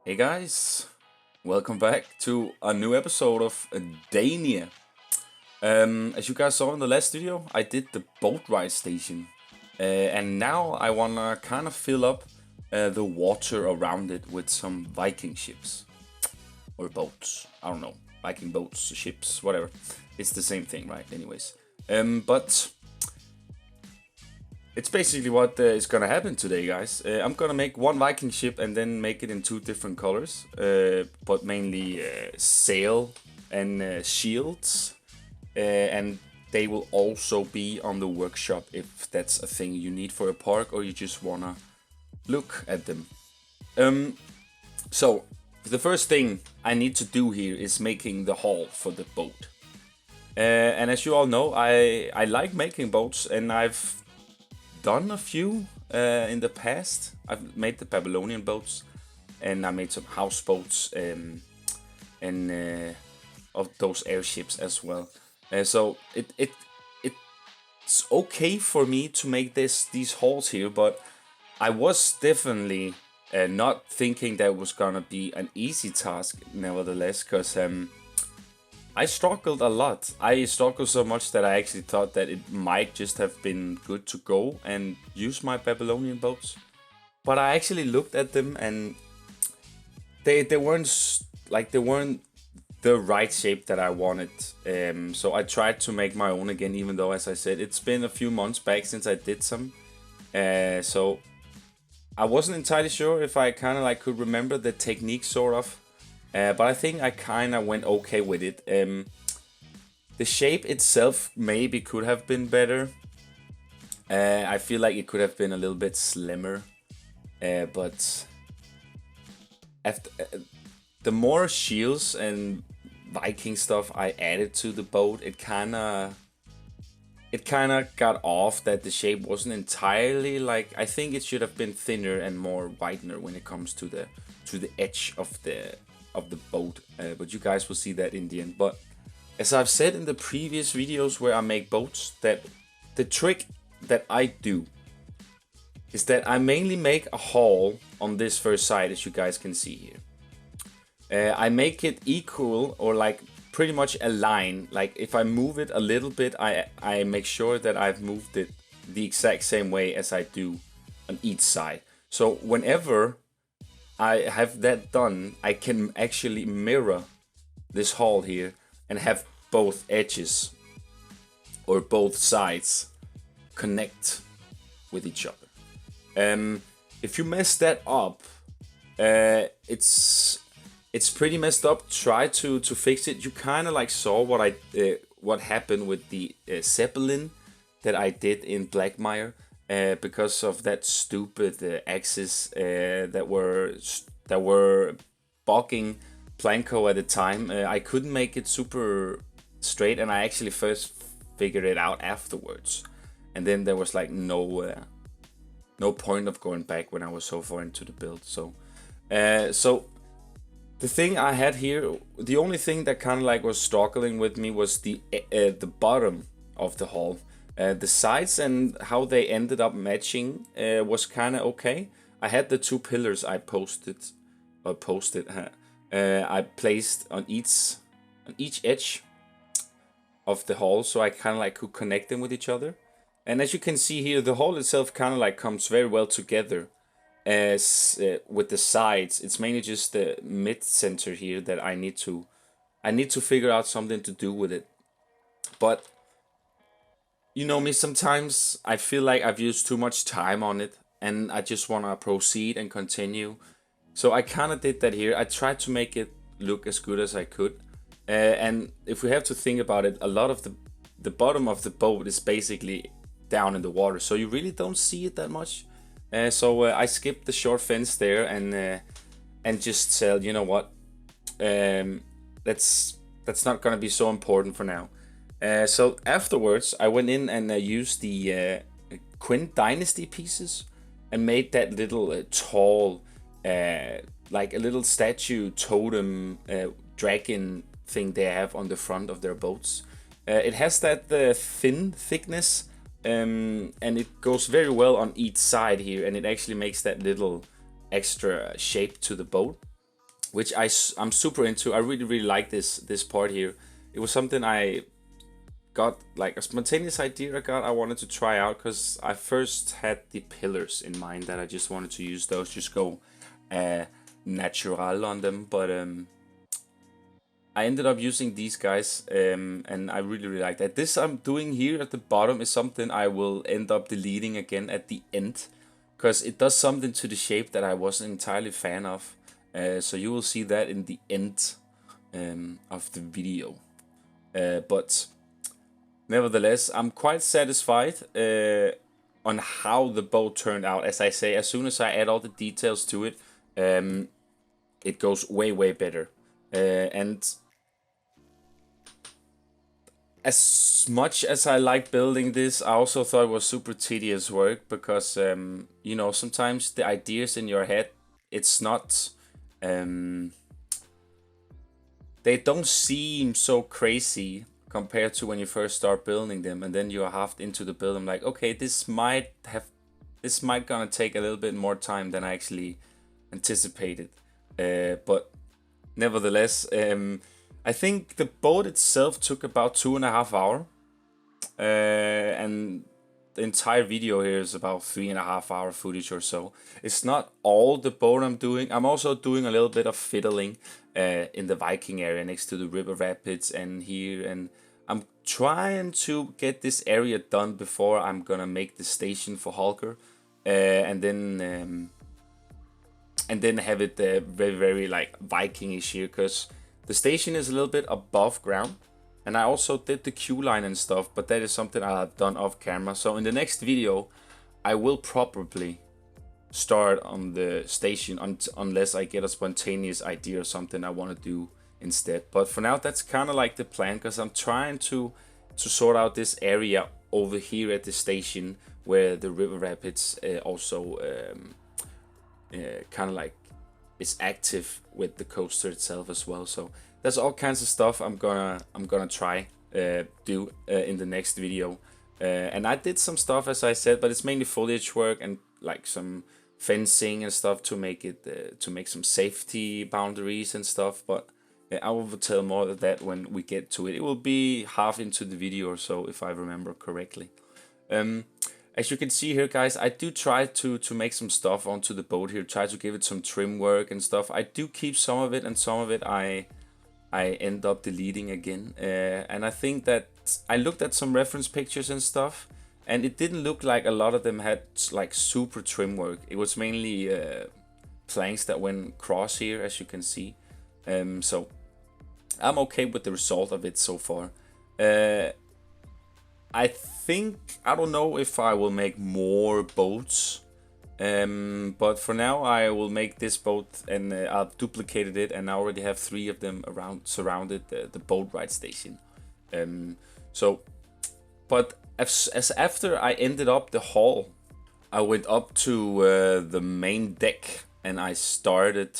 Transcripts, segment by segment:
Hey guys, welcome back to a new episode of Dania. As you guys saw in the last video, I did the boat ride station, and now I wanna kind of fill up the water around it with some Viking ships or boats. I don't know, Viking boats, ships, whatever. It's the same thing, right? Anyways, but it's basically what is gonna happen today, guys. I'm gonna make one Viking ship and then make it in two different colors, but mainly sail and shields, and they will also be on the workshop if that's a thing you need for a park or you just wanna look at them. So the first thing I need to do here is making the hull for the boat. And as you all know, I like making boats, and I've done a few in the past. I've made the Babylonian boats, and I made some houseboats and of those airships as well. So it's okay for me to make these hulls here, but I was definitely not thinking that was gonna be an easy task, nevertheless, because I struggled a lot. I struggled so much that I actually thought that it might just have been good to go and use my Babylonian boats. But I actually looked at them, and they weren't the right shape that I wanted. So I tried to make my own again, even though, as I said, it's been a few months back since I did some. So I wasn't entirely sure if I kind of could remember the technique, sort of. But I think I kind of went okay with it. The shape itself maybe could have been better. I feel like it could have been a little bit slimmer. But after the more shields and Viking stuff I added to the boat, it kind of got off that the shape wasn't entirely I think it should have been thinner and more widener when it comes to the edge of the boat, but you guys will see that in the end. But as I've said in the previous videos where I make boats, that the trick that I do is that I mainly make a hull on this first side, as you guys can see here. I make it equal, or pretty much align. If I move it a little bit, I make sure that I've moved it the exact same way as I do on each side. So whenever I have that done, I can actually mirror this hull here and have both edges or both sides connect with each other. If you mess that up, it's pretty messed up. Try to fix it. You kind of saw what happened with the Zeppelin that I did in Blackmire. Because of that stupid axis that were bogging Planko at the time, I couldn't make it super straight, and I actually first figured it out afterwards. And then there was no point of going back when I was so far into the build. So the thing I had here, the only thing that kind of was struggling with me was the bottom of the hull. The sides and how they ended up matching was kind of okay. I had the two pillars I I placed on each edge of the hull, so I kind of could connect them with each other. And as you can see here, the hull itself kind of comes very well together as with the sides. It's mainly just the mid center here that I need to figure out something to do with it. But you know me, sometimes I feel like I've used too much time on it and I just want to proceed and continue. So I kind of did that here. I tried to make it look as good as I could. And if we have to think about it, a lot of the bottom of the boat is basically down in the water. So you really don't see it that much. So I skipped the short fence there and just said, you know what, that's not going to be so important for now. So afterwards, I went in and used the Quinn Dynasty pieces and made that little tall, like a little statue totem dragon thing they have on the front of their boats. It has that thin thickness, and it goes very well on each side here, and it actually makes that little extra shape to the boat. which I'm super into. I really like this part here. It was something I got, like a spontaneous idea I wanted to try out, because I first had the pillars in mind that I just wanted to use those, just go natural on them, but I ended up using these guys, and I really like that. This I'm doing here at the bottom is something I will end up deleting again at the end, because it does something to the shape that I wasn't entirely fan of. So you will see that in the end of the video. But nevertheless, I'm quite satisfied on how the boat turned out. As I say, as soon as I add all the details to it, it goes way better. And as much as I like building this, I also thought it was super tedious work, because you know, sometimes the ideas in your head, it's not they don't seem so crazy compared to when you first start building them, and then you're half into the build. I'm like, okay, this might gonna take a little bit more time than I actually anticipated, but nevertheless, I think the boat itself took about 2.5 hours, and the entire video here is about 3.5 hour footage or so. It's not all the boat I'm doing. I'm also doing a little bit of fiddling in the Viking area next to the river rapids and here, and I'm trying to get this area done before I'm gonna make the station for Holger, and then have it very like Viking-ish here, because the station is a little bit above ground, and I also did the queue line and stuff, but that is something I've done off camera. So in the next video, I will probably start on the station unless I get a spontaneous idea or something I want to do instead. But for now, that's kind of like the plan, because I'm trying to sort out this area over here at the station where the river rapids also kind of like is active with the coaster itself as well. So there's all kinds of stuff I'm gonna try do in the next video, and I did some stuff, as I said, but it's mainly foliage work and like some fencing and stuff to make it to make some safety boundaries and stuff. But I will tell more of that when we get to it. It will be half into the video or so, if I remember correctly. As you can see here, guys, I do try to make some stuff onto the boat here, try to give it some trim work and stuff. I do keep some of it, and some of it I end up deleting again. And I think that I looked at some reference pictures and stuff, and it didn't look like a lot of them had like super trim work. It was mainly planks that went cross here, as you can see. So I'm okay with the result of it so far. I think, I don't know if I will make more boats, but for now I will make this boat, and I've duplicated it, and I already have 3 of them surrounded the boat ride station. But as after I ended up the hall, I went up to the main deck, and I started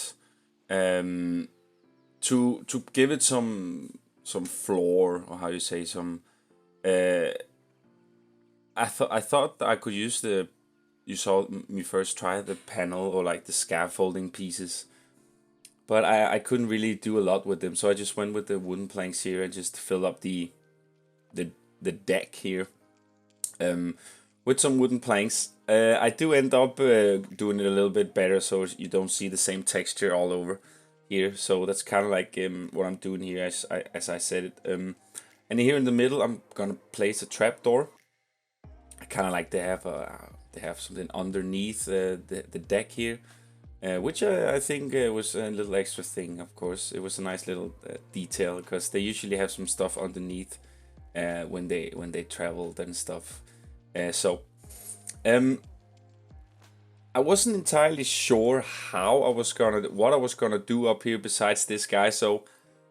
to give it some floor, or how you say, some. I thought I could use you saw me first try the panel or like the scaffolding pieces, but I couldn't really do a lot with them, so I just went with the wooden planks here and just fill up the deck here with some wooden planks. I do end up doing it a little bit better, so you don't see the same texture all over here. So that's kind of like what I'm doing here, as I said it. And here in the middle, I'm gonna place a trapdoor. I kind of like they have something underneath the deck here, which I think was a little extra thing. Of course, it was a nice little detail, because they usually have some stuff underneath when they traveled and stuff. I wasn't entirely sure what I was gonna do up here besides this guy. So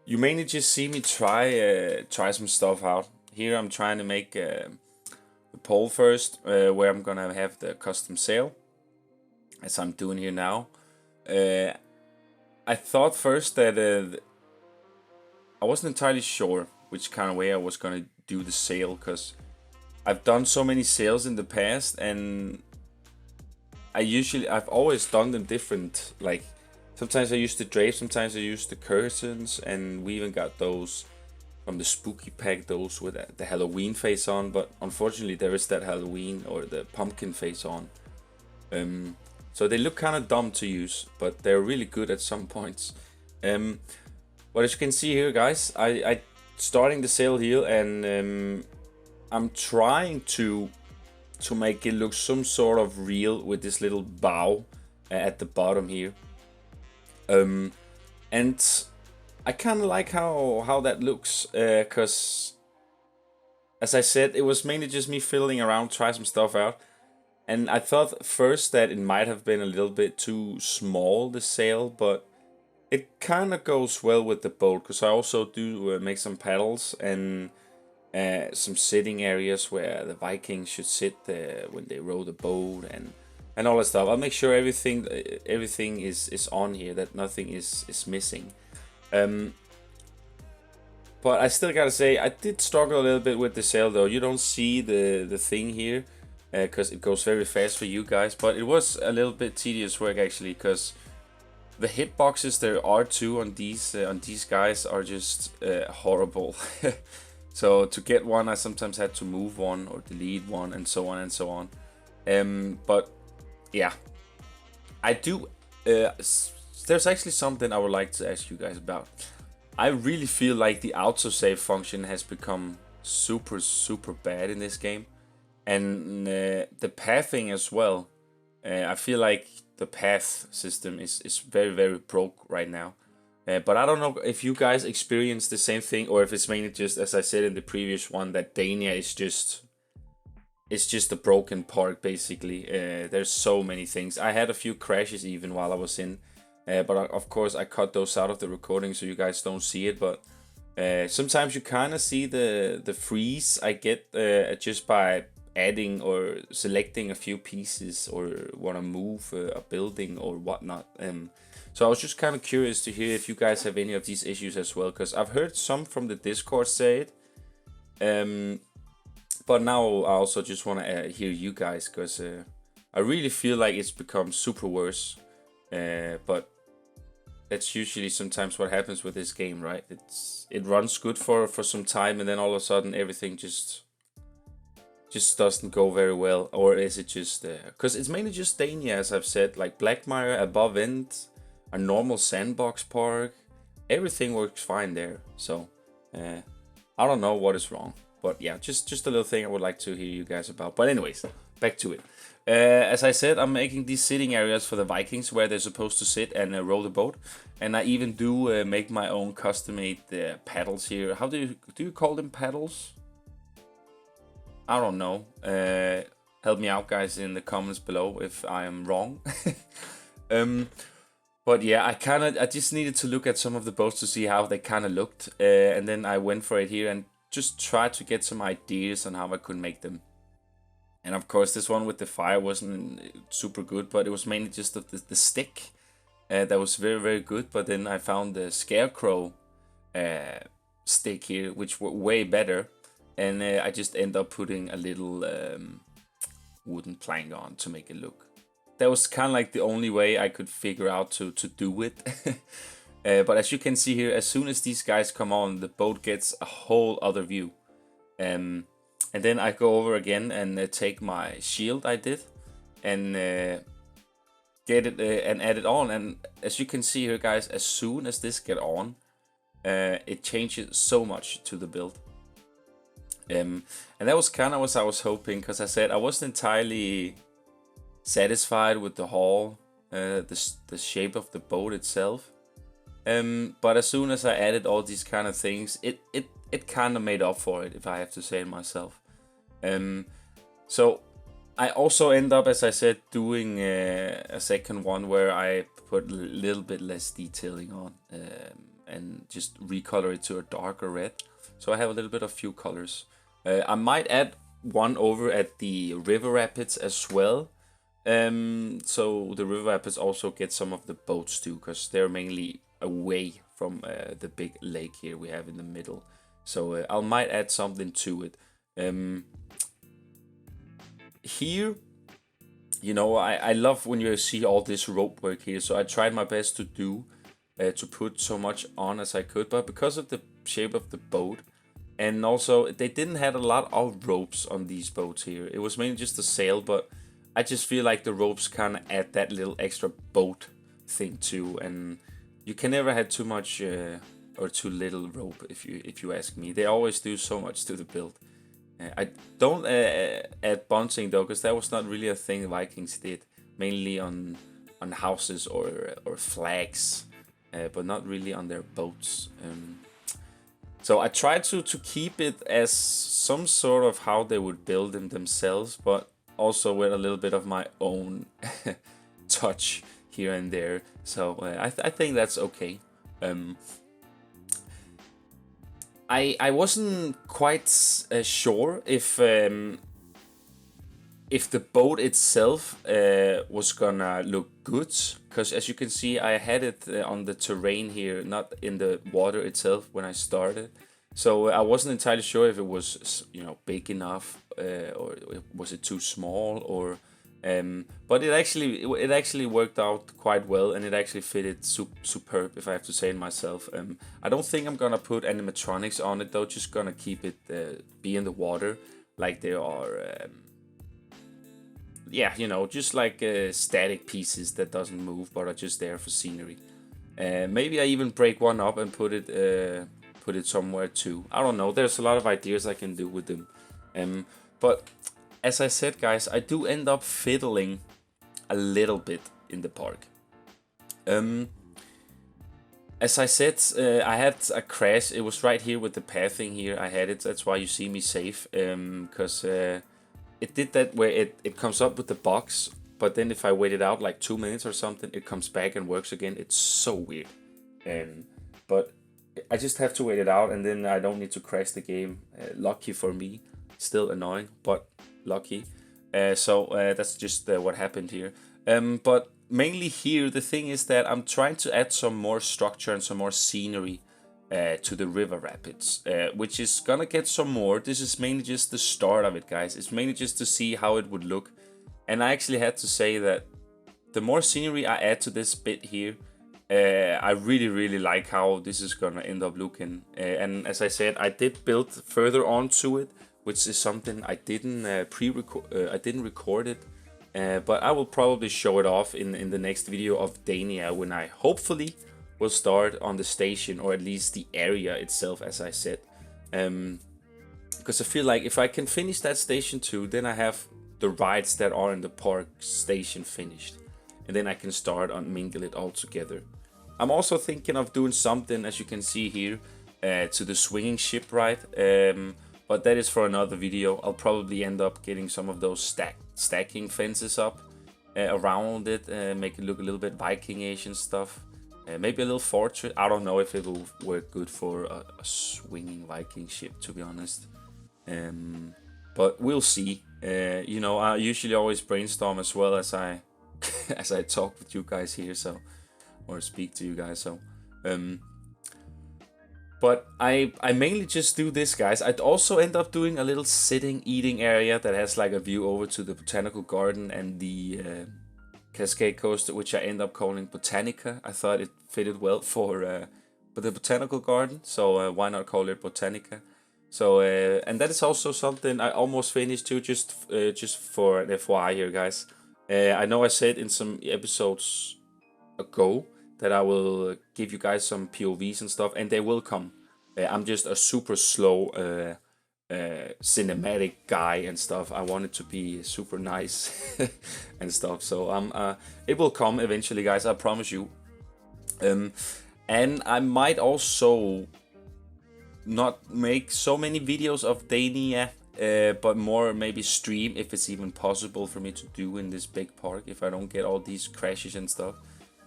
you mainly just see me try some stuff out. Here I'm trying to make the pole first, where I'm gonna have the custom sail, as I'm doing here now. I thought first that I wasn't entirely sure which kind of way I was gonna do the sail, because I've done so many sails in the past, and I've always done them different. Like Sometimes I use the drapes, sometimes I use the curtains, and we even got those from the spooky pack, those with the Halloween face on, but unfortunately there is that Halloween or the pumpkin face on. So they look kind of dumb to use, but they're really good at some points. But as you can see here, guys, I starting the sail here, and I'm trying to make it look some sort of real with this little bow at the bottom here. And I kind of like how that looks, because as I said, it was mainly just me fiddling around, try some stuff out. And I thought first that it might have been a little bit too small, the sail, but it kind of goes well with the boat, because I also do make some paddles and some sitting areas where the Vikings should sit when they row the boat and all that stuff. I'll make sure everything is on here, that nothing is missing. But I still gotta say, I did struggle a little bit with the sail though. You don't see the thing here, because it goes very fast for you guys, but it was a little bit tedious work actually, because the hitboxes there are too on these guys are just horrible. So to get one, I sometimes had to move one or delete one, and so on and so on. But yeah, I do. There's actually something I would like to ask you guys about. I really feel like the autosave function has become super bad in this game, and the pathing as well. I feel like the path system is very broke right now. But I don't know if you guys experience the same thing, or if it's mainly just, as I said in the previous one, that Dania is just a broken part basically. There's so many things. I had a few crashes even while I was in, but of course I cut those out of the recording so you guys don't see it. But sometimes you kind of see the freeze I get just by adding or selecting a few pieces, or want to move a building or whatnot. So I was just kind of curious to hear if you guys have any of these issues as well, because I've heard some from the Discord say it. But now I also just want to hear you guys, because I really feel like it's become super worse. But that's usually sometimes what happens with this game, right? It runs good for some time, and then all of a sudden everything just doesn't go very well. Or is it just because it's mainly just Dania, as I've said, like Blackmire, Above End, a normal sandbox park, everything works fine there. So I don't know what is wrong, but yeah, just a little thing I would like to hear you guys about. But anyways, back to it. As I said, I'm making these sitting areas for the Vikings where they're supposed to sit and row the boat, and I even do make my own custom-made paddles here. How do you call them, paddles? I don't know. Help me out, guys, in the comments below if I am wrong. But yeah, I just needed to look at some of the boats to see how they kind of looked, and then I went for it here and just tried to get some ideas on how I could make them. And of course, this one with the fire wasn't super good, but it was mainly just the stick that was very good. But then I found the scarecrow stick here, which were way better, and I just end up putting a little wooden plank on to make it look. That was kind of like the only way I could figure out to do it. But as you can see here, as soon as these guys come on, the boat gets a whole other view. And then I go over again and take my shield I did and get it and add it on. And as you can see here, guys, as soon as this get on, it changes so much to the build. And that was kind of what I was hoping, because I said I wasn't entirely satisfied with the hull, the shape of the boat itself. But as soon as I added all these kind of things, it kind of made up for it, if I have to say it myself. So I also end up, as I said, doing a second one where I put a little bit less detailing on and just recolor it to a darker red. So I have a little bit of few colors. I might add one over at the river rapids as well. So the river rapids also get some of the boats too, because they're mainly away from the big lake here we have in the middle. So I might add something to it. Here you know, I love when you see all this rope work here, so I tried my best to do to put so much on as I could, but because of the shape of the boat, and also they didn't have a lot of ropes on these boats here. It was mainly just a sail, but I just feel like the ropes kind of add that little extra boat thing too, and you can never have too much or too little rope if you ask me. They always do so much to the build. I don't add bunting though, because that was not really a thing Vikings did. Mainly on houses or flags, but not really on their boats. So I tried to keep it as some sort of how they would build them themselves, but also with a little bit of my own touch here and there. So I think that's okay. I wasn't quite sure if the boat itself was gonna look good, because as you can see, I had it on the terrain here, not in the water itself when I started. So I wasn't entirely sure if it was, you know, big enough or was it too small, or but it actually worked out quite well, and it actually fitted superb, if I have to say it myself. I don't think I'm gonna put animatronics on it though, just gonna keep it be in the water like they are. Yeah, you know, just like static pieces that doesn't move but are just there for scenery. Maybe I even break one up and put it somewhere too. I don't know. There's a lot of ideas I can do with them. But as I said, guys, I do end up fiddling a little bit in the park. As I said, I had a crash. It was right here with the pathing here. I had it. That's why you see me safe. Because it did that where it comes up with the box, but then if I wait it out like 2 minutes or something, it comes back and works again. It's so weird. But I just have to wait it out, and then I don't need to crash the game. Lucky for me. Still annoying, but lucky. So that's just what happened here. But mainly here, the thing is that I'm trying to add some more structure and some more scenery to the river rapids, which is gonna get some more. This is mainly just the start of it, guys. It's mainly just to see how it would look. And I actually had to say that the more scenery I add to this bit here, I really like how this is gonna end up looking. And as I said, I did build further onto it, which is something I didn't I didn't record it, but I will probably show it off in the next video of Dania, when I hopefully will start on the station, or at least the area itself, as I said. Because I feel like if I can finish that station too, then I have the rides that are in the park station finished, and then I can start on mingle it all together. I'm also thinking of doing something, as you can see here, to the swinging ship ride, but that is for another video. I'll probably end up getting some of those stacking fences up around it, make it look a little bit Viking-ish and stuff. Maybe a little fortress. I don't know if it will work good for a swinging Viking ship, to be honest. But we'll see. You know, I usually always brainstorm as well as I as I talk with you guys here, so, or speak to you guys. So, but I mainly just do this, guys. I'd also end up doing a little sitting, eating area that has like a view over to the botanical garden and the Cascade Coaster, which I end up calling Botanica. I thought it fitted well for the botanical garden, so why not call it Botanica? So and that is also something I almost finished too, just for an FYI here, guys. I know I said in some episodes ago that I will give you guys some POVs and stuff, and they will come. I'm just a super slow cinematic guy and stuff. I want it to be super nice and stuff. So it will come eventually, guys. I promise you. And I might also not make so many videos of Dania, but more maybe stream if it's even possible for me to do in this big park, if I don't get all these crashes and stuff.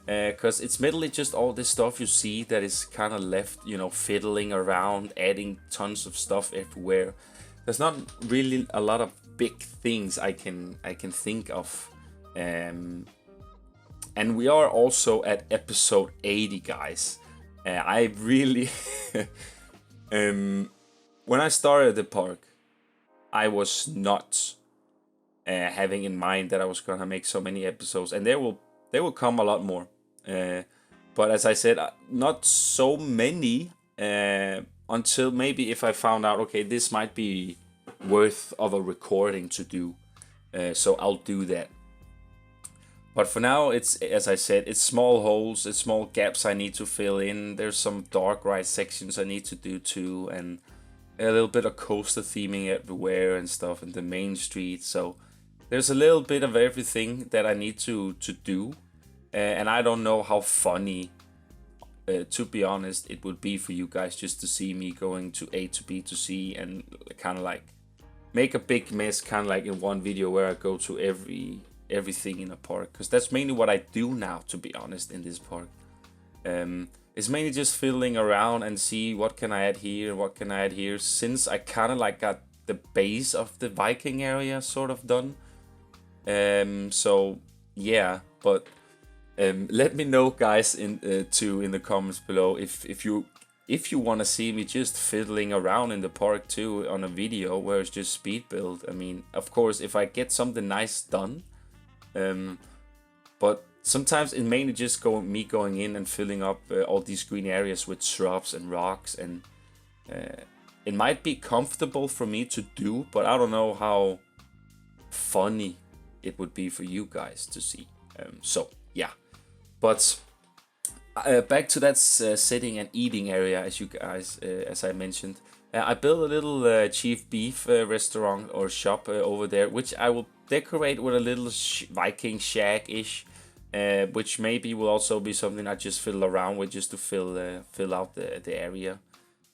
Because it's mainly just all this stuff you see that is kind of left, you know, fiddling around, adding tons of stuff everywhere. There's not really a lot of big things I can think of. And we are also at episode 80, guys. I really... when I started the park, I was not having in mind that I was gonna make so many episodes, and there will come a lot more. But as I said, not so many until maybe if I found out, okay, this might be worth of a recording to do. So I'll do that. But for now, it's, as I said, it's small holes, it's small gaps I need to fill in. There's some dark ride sections I need to do too, and a little bit of coaster theming everywhere and stuff in the main street. So there's a little bit of everything that I need to do. And I don't know how funny, to be honest, it would be for you guys just to see me going to A to B to C and kind of like make a big mess, kind of like in one video where I go to everything in a park, because that's mainly what I do now, to be honest, in this park. It's mainly just fiddling around and see what can I add here, what can I add here, since I kind of like got the base of the Viking area sort of done. So yeah, but let me know, guys, in the comments below if you want to see me just fiddling around in the park too on a video where it's just speed build. I mean, of course, if I get something nice done, but sometimes it mainly just me going in and filling up all these green areas with shrubs and rocks, and it might be comfortable for me to do, but I don't know how funny it would be for you guys to see. So yeah, but back to that sitting and eating area, as I mentioned. I built a little chief beef restaurant or shop over there, which I will decorate with a little Viking shack-ish, which maybe will also be something I just fiddle around with just to fill out the area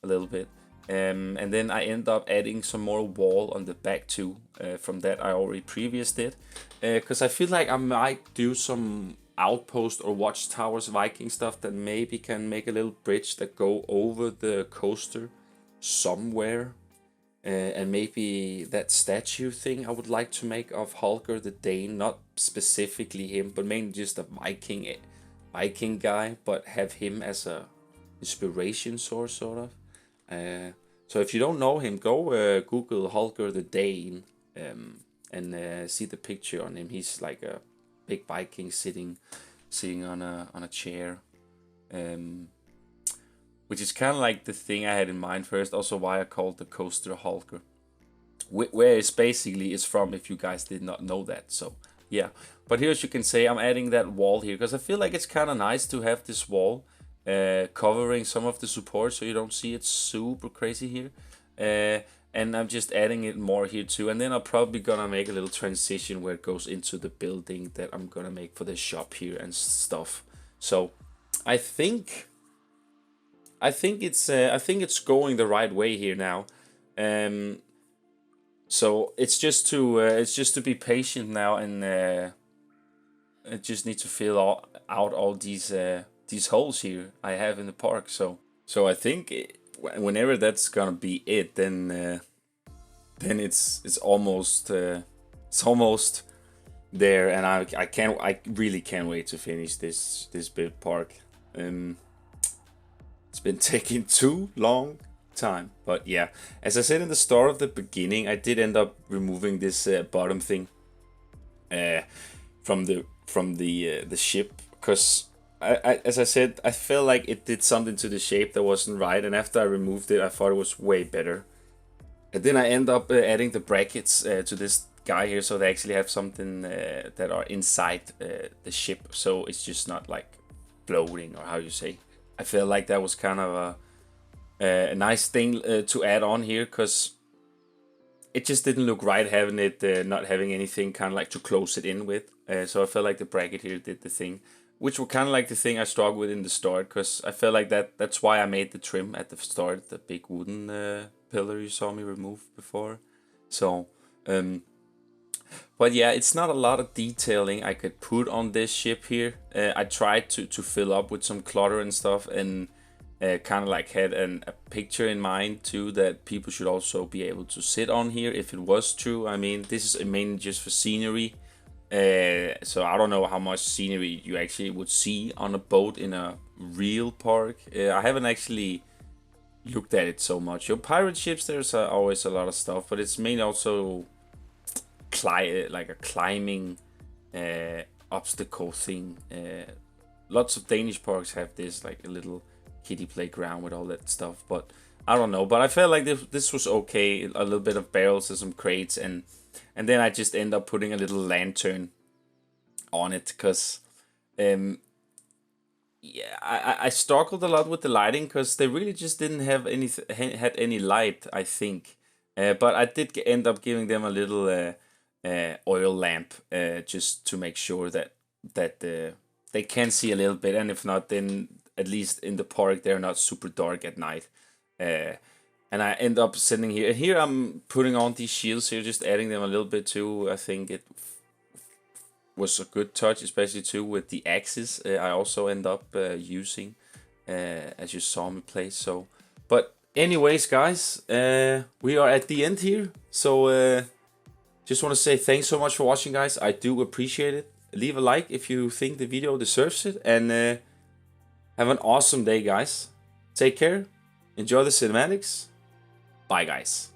a little bit. And then I end up adding some more wall on the back too, from that I already previous did, because I feel like I might do some outpost or watchtowers Viking stuff that maybe can make a little bridge that go over the coaster somewhere, and maybe that statue thing I would like to make of Holger the Dane, not specifically him, but mainly just a Viking guy, but have him as a inspiration source sort of. So if you don't know him, go Google Holger the Dane, and see the picture on him. He's like a big Viking sitting on a chair, which is kind of like the thing I had in mind first. Also, why I called the coaster Holger, where it's basically is from. If you guys did not know that, so yeah. But here, as you can say, I'm adding that wall here because I feel like it's kind of nice to have this wall covering some of the support, so you don't see it super crazy here. And I'm just adding it more here too, and then I'm probably gonna make a little transition where it goes into the building that I'm gonna make for the shop here and stuff. So I think it's going the right way here now. So it's just to be patient now, and I just need to fill out all these holes here I have in the park. So I think whenever that's gonna be it, then it's almost there, and I really can't wait to finish this big park. It's been taking too long time, but yeah, as I said in the start of the beginning, I did end up removing this bottom thing from the ship, because as I said, I felt like it did something to the shape that wasn't right, and after I removed it, I thought it was way better. And then I end up adding the brackets to this guy here, so they actually have something that are inside the ship, so it's just not like floating, or how you say. I feel like that was kind of a nice thing to add on here, because it just didn't look right having it not having anything kind of like to close it in with. So I felt like the bracket here did the thing, which were kind of like the thing I struggled with in the start, because I felt like that's why I made the trim at the start, the big wooden pillar you saw me remove before. So but yeah, it's not a lot of detailing I could put on this ship here. I tried to fill up with some clutter and stuff, and kind of like had a picture in mind too that people should also be able to sit on here if it was true. I mean, this is mainly just for scenery, so I don't know how much scenery you actually would see on a boat in a real park. I haven't actually looked at it so much. Your pirate ships, there's always a lot of stuff, but it's mainly also like a climbing obstacle thing. Lots of Danish parks have this, like a little kiddie playground with all that stuff, but I don't know. But I felt like this was okay. A little bit of barrels and some crates, and then I just end up putting a little lantern on it, because yeah, I struggled a lot with the lighting, because they really just didn't have had any light, I think. But I did end up giving them a little oil lamp, just to make sure that they can see a little bit, and if not, then at least in the park they're not super dark at night. And I end up sitting here. Here I'm putting on these shields here, just adding them a little bit too. I think it was a good touch, especially too with the axes. I also end up using, as you saw me play. So, but anyways, guys, we are at the end here. So just want to say thanks so much for watching, guys. I do appreciate it. Leave a like if you think the video deserves it, and have an awesome day, guys. Take care. Enjoy the cinematics. Bye, guys.